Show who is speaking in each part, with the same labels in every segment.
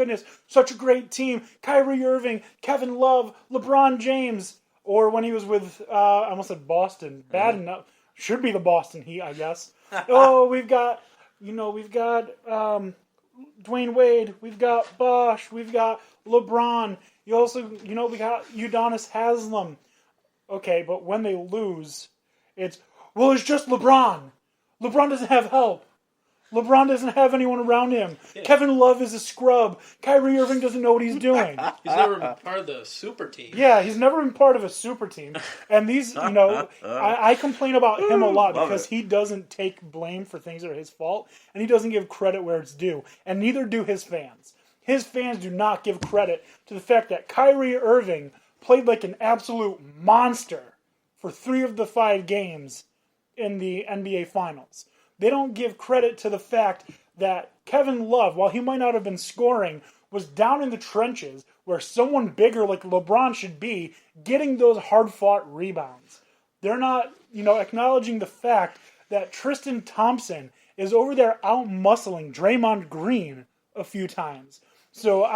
Speaker 1: goodness, such a great team. Kyrie Irving, Kevin Love, LeBron James. Or when he was with, I almost said Boston. Bad enough. Should be the Boston Heat, I guess. We've got Dwayne Wade. We've got Bosh. We've got LeBron. You also, we got Udonis Haslem. Okay, but when they lose, it's just LeBron. LeBron doesn't have help. LeBron doesn't have anyone around him. Yeah. Kevin Love is a scrub. Kyrie Irving doesn't know what he's doing.
Speaker 2: He's never been part of the super team.
Speaker 1: Yeah, he's never been part of a super team. And these, I complain about him a lot because he doesn't take blame for things that are his fault, and he doesn't give credit where it's due. And neither do his fans. His fans do not give credit to the fact that Kyrie Irving played like an absolute monster for 3 of the 5 games in the NBA Finals. They don't give credit to the fact that Kevin Love, while he might not have been scoring, was down in the trenches where someone bigger like LeBron should be getting those hard-fought rebounds. They're not, acknowledging the fact that Tristan Thompson is over there out-muscling Draymond Green a few times. So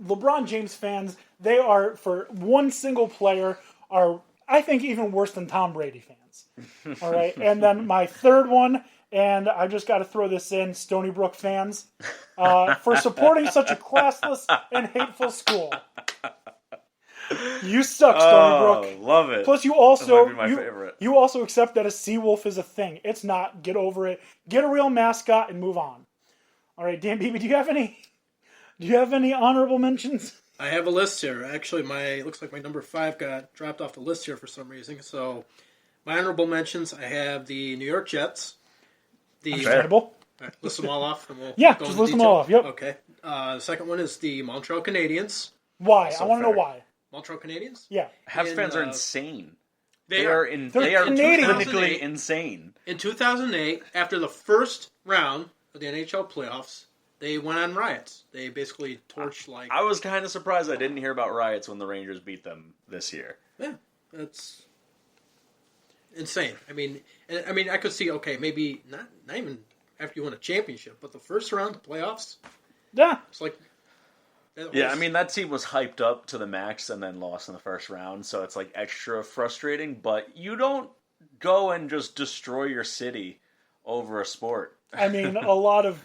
Speaker 1: LeBron James fans, they are, for one single player, are, I think, even worse than Tom Brady fans. All right, and then my third one, and I just got to throw this in, Stony Brook fans, for supporting such a classless and hateful school. You suck, Stony Brook.
Speaker 3: Love it.
Speaker 1: Plus, you also
Speaker 3: that might be my favorite.
Speaker 1: You also accept that a Seawolf is a thing. It's not. Get over it. Get a real mascot and move on. All right, Dan Beebie, do you have any honorable mentions?
Speaker 2: I have a list here. Actually, looks like my number 5 got dropped off the list here for some reason. So, my honorable mentions, I have the New York Jets.
Speaker 1: Understandable.
Speaker 2: All right, list them all off. And we'll
Speaker 1: just list them all off. Yep.
Speaker 2: Okay. The second one is the Montreal Canadiens.
Speaker 1: Why? I want to know why.
Speaker 2: Montreal Canadiens?
Speaker 1: Yeah.
Speaker 3: Habs fans are insane.
Speaker 2: They
Speaker 3: are
Speaker 1: Canadian.
Speaker 3: clinically insane.
Speaker 2: In 2008, after the first round of the NHL playoffs, they went on riots. They basically torched
Speaker 3: I was kind of surprised I didn't hear about riots when the Rangers beat them this year.
Speaker 2: Yeah, that's insane. I mean, I could see, okay, maybe not even after you win a championship, but the first round of playoffs.
Speaker 1: Yeah,
Speaker 2: it's like.
Speaker 3: That team was hyped up to the max and then lost in the first round, so it's like extra frustrating. But you don't go and just destroy your city over a sport.
Speaker 1: I mean, a lot of.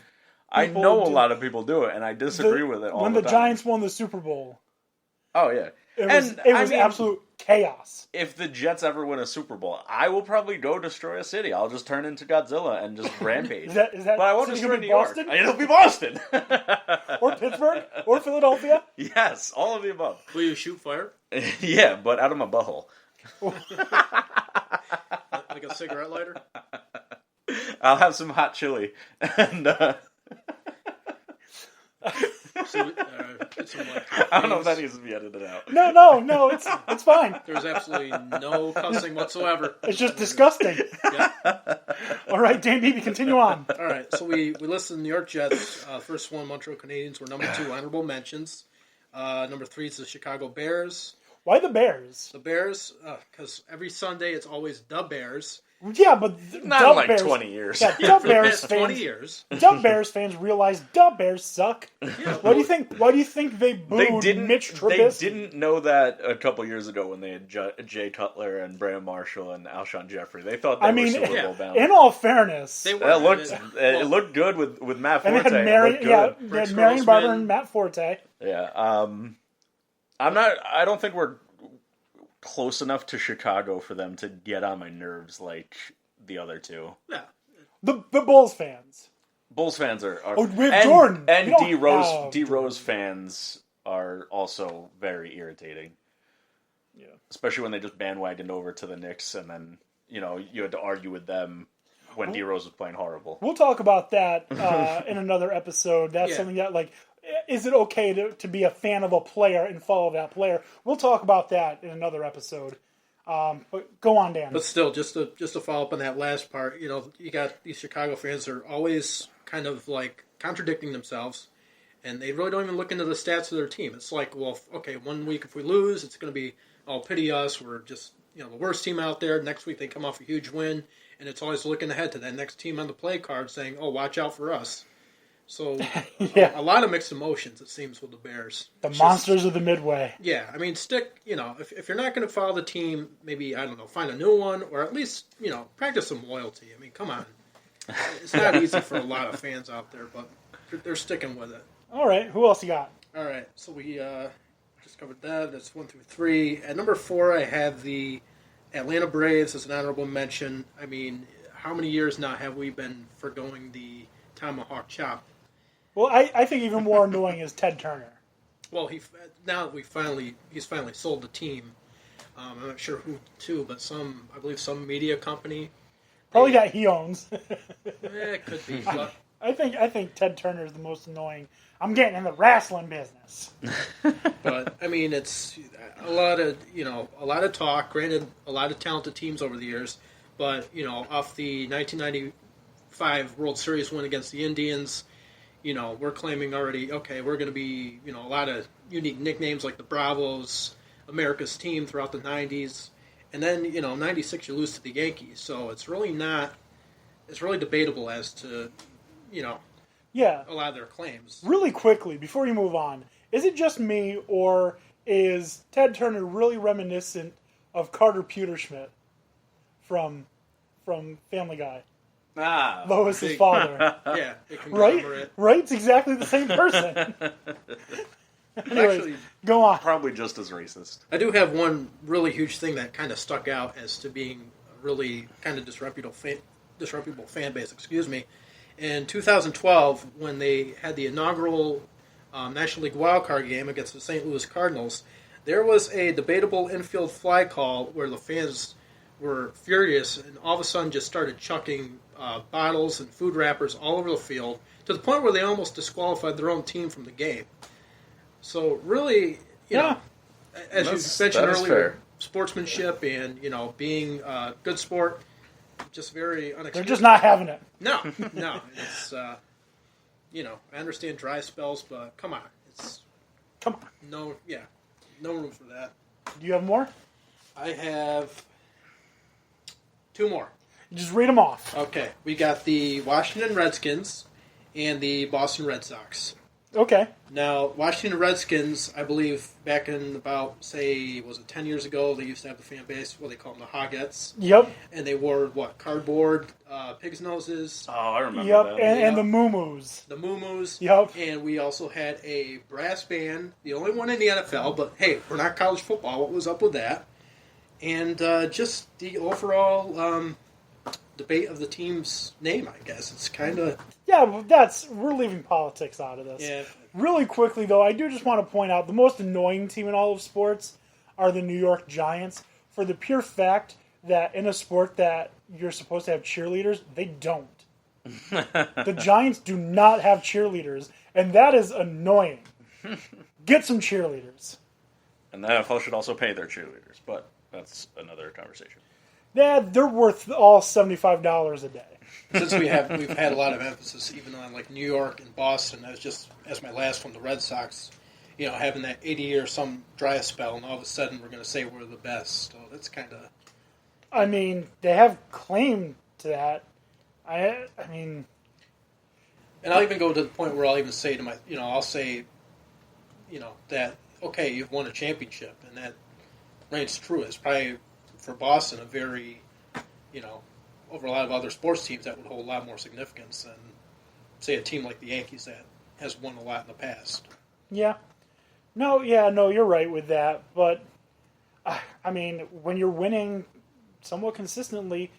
Speaker 3: I know a lot of people do it, and I disagree with it all the time.
Speaker 1: When the Giants won the Super Bowl.
Speaker 3: Oh, yeah.
Speaker 1: It was absolute chaos.
Speaker 3: If the Jets ever win a Super Bowl, I will probably go destroy a city. I'll just turn into Godzilla and just rampage.
Speaker 1: Is that
Speaker 3: but I won't destroy New York.
Speaker 1: Boston?
Speaker 3: It'll be Boston.
Speaker 1: Or Pittsburgh? Or Philadelphia?
Speaker 3: Yes, all of the above.
Speaker 2: Will you shoot fire?
Speaker 3: Yeah, but out of my butthole.
Speaker 2: Like a cigarette lighter?
Speaker 3: I'll have some hot chili. And, I don't know if that needs to be edited out.
Speaker 1: No, it's fine.
Speaker 2: There's absolutely no cussing whatsoever.
Speaker 1: It's just disgusting.
Speaker 2: Yep.
Speaker 1: All right, Dan Beebie, continue on.
Speaker 2: All right, so we listed the New York Jets. First one, Montreal Canadiens, were number 2, honorable mentions. Number 3 is the Chicago Bears.
Speaker 1: Why the Bears?
Speaker 2: The Bears, because every Sunday it's always the Bears.
Speaker 1: Yeah, but
Speaker 3: not in like Bears, 20 years.
Speaker 1: Yeah, Dub Bears fans.
Speaker 2: 20 years.
Speaker 1: Dub Bears fans realize Dub Bears suck. Yeah, Why do you think they booed Mitch Trubisky?
Speaker 3: They didn't know that a couple years ago when they had Jay Cutler and Brandon Marshall and Alshon Jeffrey. They thought they were Super Bowl bound.
Speaker 1: In all fairness,
Speaker 3: it looked good with Matt Forte.
Speaker 1: And they had Marion Barber and Matt Forte.
Speaker 3: Yeah, I don't think we're close enough to Chicago for them to get on my nerves like the other two.
Speaker 2: Yeah.
Speaker 1: The Bulls fans.
Speaker 3: Bulls fans are
Speaker 1: we have Jordan.
Speaker 3: And D Rose fans are also very irritating.
Speaker 1: Yeah.
Speaker 3: Especially when they just bandwagoned over to the Knicks and then, you had to argue with them when D Rose was playing horrible.
Speaker 1: We'll talk about that in another episode. That's something that is it okay to be a fan of a player and follow that player? We'll talk about that in another episode. But go on, Dan.
Speaker 2: But still, just to follow up on that last part, you got these Chicago fans that are always kind of like contradicting themselves, and they really don't even look into the stats of their team. It's like, well, okay, 1 week if we lose, it's going to be, oh, pity us, we're just the worst team out there. Next week they come off a huge win, and it's always looking ahead to that next team on the play card saying, oh, watch out for us. So
Speaker 1: Yeah.
Speaker 2: a lot of mixed emotions, it seems, with the Bears.
Speaker 1: The monsters of the Midway.
Speaker 2: Yeah, I mean, if you're not going to follow the team, maybe, I don't know, find a new one, or at least, practice some loyalty. I mean, come on. It's not easy for a lot of fans out there, but they're sticking with it.
Speaker 1: All right, who else you got?
Speaker 2: All right, so we just covered that. That's 1 through 3. At number 4, I have the Atlanta Braves as an honorable mention. I mean, how many years now have we been forgoing the tomahawk chop?
Speaker 1: Well, I think even more annoying is Ted Turner.
Speaker 2: Well, he's finally sold the team. I'm not sure who to, but I believe some media company.
Speaker 1: Probably that he owns.
Speaker 2: It could be. But
Speaker 1: I think Ted Turner is the most annoying. I'm getting in the wrestling business.
Speaker 2: But I mean, it's a lot of talk. Granted, a lot of talented teams over the years, but off the 1995 World Series win against the Indians, we're claiming already. Okay, we're going to be a lot of unique nicknames like the Bravos, America's team throughout the 90s, and then 96 you lose to the Yankees. So it's really debatable as to
Speaker 1: Yeah.
Speaker 2: a lot of their claims.
Speaker 1: Really quickly, before you move on, is it just me, or is Ted Turner really reminiscent of Carter Pewterschmidt from Family Guy? Lois's father.
Speaker 2: Yeah, it can
Speaker 1: Right? It's exactly the same person. Anyways,
Speaker 2: Actually,
Speaker 1: go on.
Speaker 3: Probably just as racist.
Speaker 2: I do have one really huge thing that kind of stuck out as to being a really kind of disreputable fan base. Excuse me. In 2012, when they had the inaugural National League wildcard game against the St. Louis Cardinals, there was a debatable infield fly call where the fans were furious and all of a sudden just started chucking bottles and food wrappers all over the field to the point where they almost disqualified their own team from the game. So really, as you mentioned earlier,
Speaker 3: fair.
Speaker 2: Sportsmanship and being a good sport, just very unexpected.
Speaker 1: They're just not having it.
Speaker 2: No. It's I understand dry spells, but come on,
Speaker 1: Come on.
Speaker 2: no room for that.
Speaker 1: Do you have more?
Speaker 2: I have 2 more.
Speaker 1: Just read them off.
Speaker 2: Okay, we got the Washington Redskins and the Boston Red Sox.
Speaker 1: Okay.
Speaker 2: Now, Washington Redskins, I believe back in about, say, was it 10 years ago, they used to have the fan base, what they call them, the Hoggets.
Speaker 1: Yep.
Speaker 2: And they wore, cardboard, pig's noses.
Speaker 3: Oh, I remember
Speaker 1: Yep.
Speaker 3: that.
Speaker 1: And the moo-moos.
Speaker 2: The moo-moos.
Speaker 1: Yep.
Speaker 2: And we also had a brass band, the only one in the NFL, but hey, we're not college football. What was up with that? And just the overall debate of the team's name, I guess. It's kind of...
Speaker 1: Yeah, we're leaving politics out of this.
Speaker 2: Yeah.
Speaker 1: Really quickly, though, I do just want to point out the most annoying team in all of sports are the New York Giants, for the pure fact that in a sport that you're supposed to have cheerleaders, they don't. The Giants do not have cheerleaders, and that is annoying. Get some cheerleaders.
Speaker 3: And the NFL should also pay their cheerleaders, but that's another conversation.
Speaker 1: Yeah, they're worth all $75 a day.
Speaker 2: Since we've had a lot of emphasis even on like New York and Boston, as my last one, the Red Sox, having that 80-year some dry spell, and all of a sudden we're going to say we're the best. So that's kind of...
Speaker 1: I mean, they have claim to that. I mean...
Speaker 2: And I'll even go to the point where I'll even say to I'll say, that, okay, you've won a championship, and that reigns true. It's probably, for Boston, a very, over a lot of other sports teams, that would hold a lot more significance than, say, a team like the Yankees that has won a lot in the past.
Speaker 1: Yeah. No, you're right with that. But, I mean, when you're winning somewhat consistently,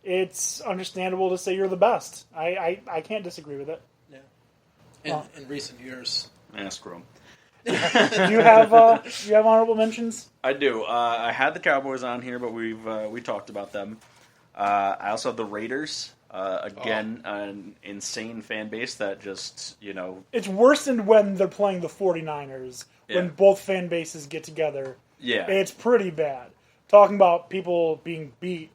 Speaker 1: it's understandable to say you're the best. I can't disagree with it.
Speaker 2: Yeah. In recent years.
Speaker 3: Screw 'em.
Speaker 1: Do you have honorable mentions?
Speaker 3: I do. I had the Cowboys on here, but we talked about them. I also have the Raiders. Again, an insane fan base that just,
Speaker 1: It's worse than when they're playing the 49ers, when both fan bases get together.
Speaker 3: Yeah.
Speaker 1: It's pretty bad. Talking about people being beat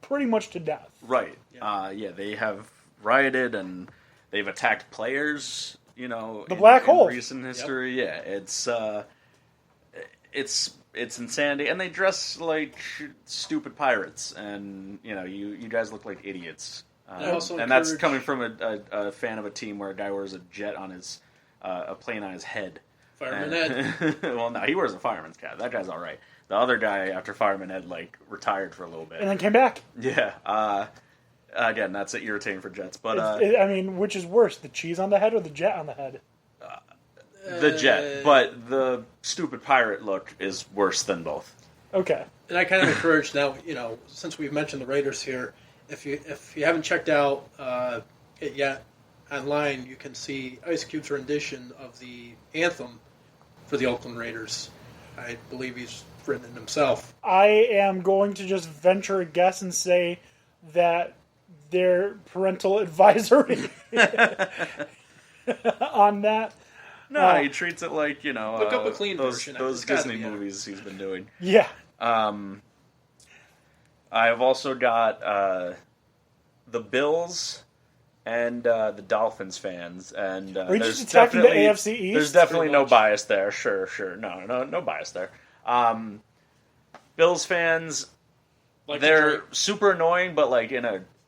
Speaker 1: pretty much to death.
Speaker 3: Right. They have rioted and they've attacked players, in
Speaker 1: black hole.
Speaker 3: recent history. Yep. Yeah, it's insanity, and they dress like stupid pirates, and you guys look like idiots And that's coming from a fan of a team where a guy wears a plane on his head.
Speaker 2: Fireman Ed.
Speaker 3: Well, no, he wears a fireman's cap. That guy's all right. The other guy, after Fireman Ed, retired for a little bit.
Speaker 1: And then came back.
Speaker 3: Yeah. Again, that's irritating for Jets. But
Speaker 1: which is worse, the cheese on the head or the jet on the head?
Speaker 3: The jet. But the stupid pirate look is worse than both.
Speaker 1: Okay.
Speaker 2: And I kind of encourage now, since we've mentioned the Raiders here, if you haven't checked out it yet online, you can see Ice Cube's rendition of the anthem for the Oakland Raiders. I believe he's written it himself.
Speaker 1: I am going to just venture a guess and say that their parental advisory on that.
Speaker 3: No, he treats it like,
Speaker 2: look up a clean version.
Speaker 3: Those Disney movies he's been doing.
Speaker 1: Yeah.
Speaker 3: I've also got the Bills and the Dolphins fans, and
Speaker 1: are you just attacking the AFC East?
Speaker 3: There's definitely no bias there. Sure, no bias there. Bills fans, they're super annoying, but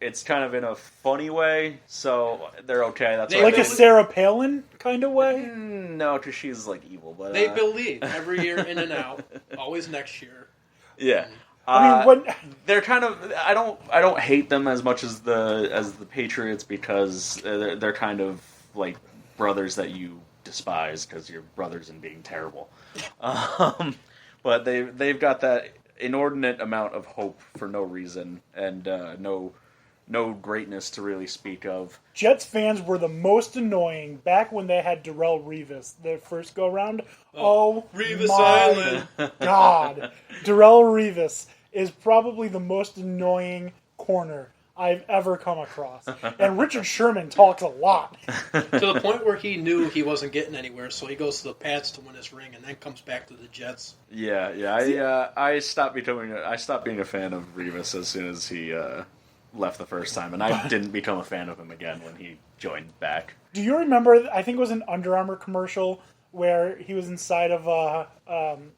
Speaker 3: it's kind of in a funny way, so they're okay. That's
Speaker 1: like a Sarah Palin kind of way.
Speaker 3: No, because she's evil. But
Speaker 2: they believe every year in and out, always next year.
Speaker 3: Yeah. They're kind of. I don't hate them as much as the Patriots because they're kind of like brothers that you despise because you're brothers in being terrible. But they've got that inordinate amount of hope for no reason and no greatness to really speak of.
Speaker 1: Jets fans were the most annoying back when they had Darrelle Revis their first go around. Oh
Speaker 2: Revis
Speaker 1: my
Speaker 2: Island.
Speaker 1: God, Darrelle Revis is probably the most annoying corner I've ever come across. And Richard Sherman talks a lot.
Speaker 2: To the point where he knew he wasn't getting anywhere, so he goes to the Pats to win his ring and then comes back to the Jets.
Speaker 3: Yeah. I stopped being a fan of Revis as soon as he left the first time, and I didn't become a fan of him again when he joined back.
Speaker 1: Do you remember, I think it was an Under Armour commercial where he was inside of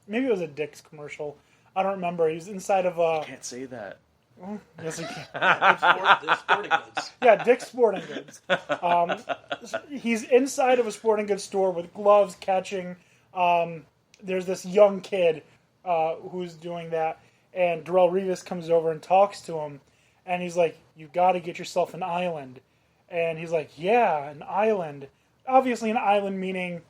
Speaker 1: maybe it was a Dick's commercial. I don't remember. He was inside of
Speaker 3: I can't say that.
Speaker 1: Yes, he can.
Speaker 2: Sporting Goods.
Speaker 1: Yeah, Dick's Sporting Goods. He's inside of a sporting goods store with gloves catching. There's this young kid who's doing that, and Darrelle Revis comes over and talks to him, and he's like, "You got to get yourself an island." And he's like, "Yeah, an island." Obviously, an island meaning,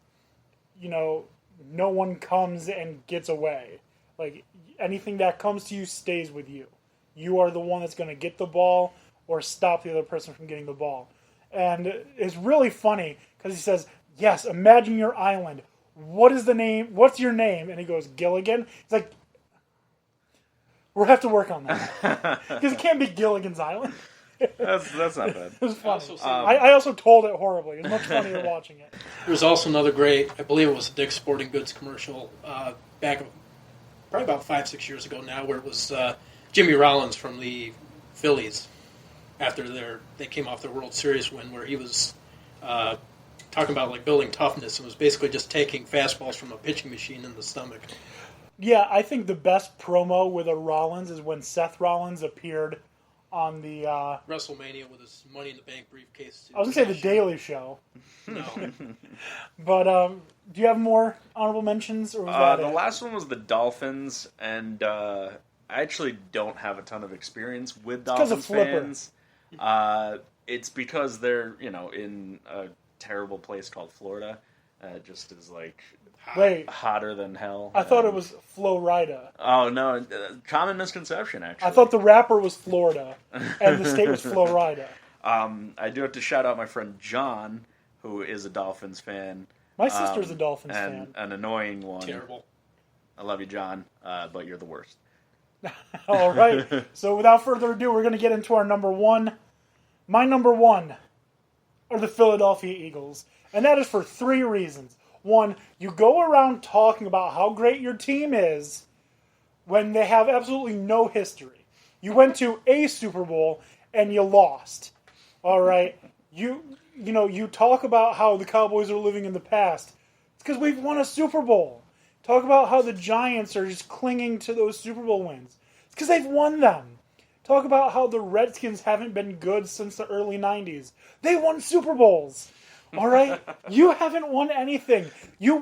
Speaker 1: no one comes and gets away. Like, anything that comes to you stays with you. You are the one that's going to get the ball or stop the other person from getting the ball. And it's really funny because he says, "Yes, imagine your island. What is the name? What's your name?" And he goes, "Gilligan." He's like, "We'll have to work on that." Because it can't be Gilligan's Island.
Speaker 3: That's not bad.
Speaker 1: It was funny. I also told it horribly. It was much funnier watching it.
Speaker 2: There's also another great, I believe it was a Dick's Sporting Goods commercial back probably about 5-6 years ago now, where it was Jimmy Rollins from the Phillies after they came off their World Series win, where he was talking about building toughness and was basically just taking fastballs from a pitching machine in the stomach.
Speaker 1: Yeah, I think the best promo with a Rollins is when Seth Rollins appeared on the
Speaker 2: WrestleMania with his Money in the Bank briefcase.
Speaker 1: I was going to say the Daily Show.
Speaker 2: No.
Speaker 1: But do you have more honorable mentions? Or was that
Speaker 3: the last one was the Dolphins, and I actually don't have a ton of experience with Dolphins fans. It's because they're, in a terrible place called Florida. Just is hotter than hell.
Speaker 1: I thought it was Florida.
Speaker 3: Oh, no. Common misconception, actually.
Speaker 1: I thought the rapper was Florida, and the state was Florida.
Speaker 3: I do have to shout out my friend John, who is a Dolphins fan.
Speaker 1: My sister's a Dolphins fan.
Speaker 3: An annoying one.
Speaker 2: Terrible.
Speaker 3: I love you, John, but you're the worst.
Speaker 1: All right. So without further ado, we're going to get into our number one. My number one are the Philadelphia Eagles. And that is for 3 reasons. One, you go around talking about how great your team is when they have absolutely no history. You went to a Super Bowl and you lost. All right? You talk about how the Cowboys are living in the past. It's because we've won a Super Bowl. Talk about how the Giants are just clinging to those Super Bowl wins. It's because they've won them. Talk about how the Redskins haven't been good since the early 90s. They won Super Bowls. All right? You haven't won anything. You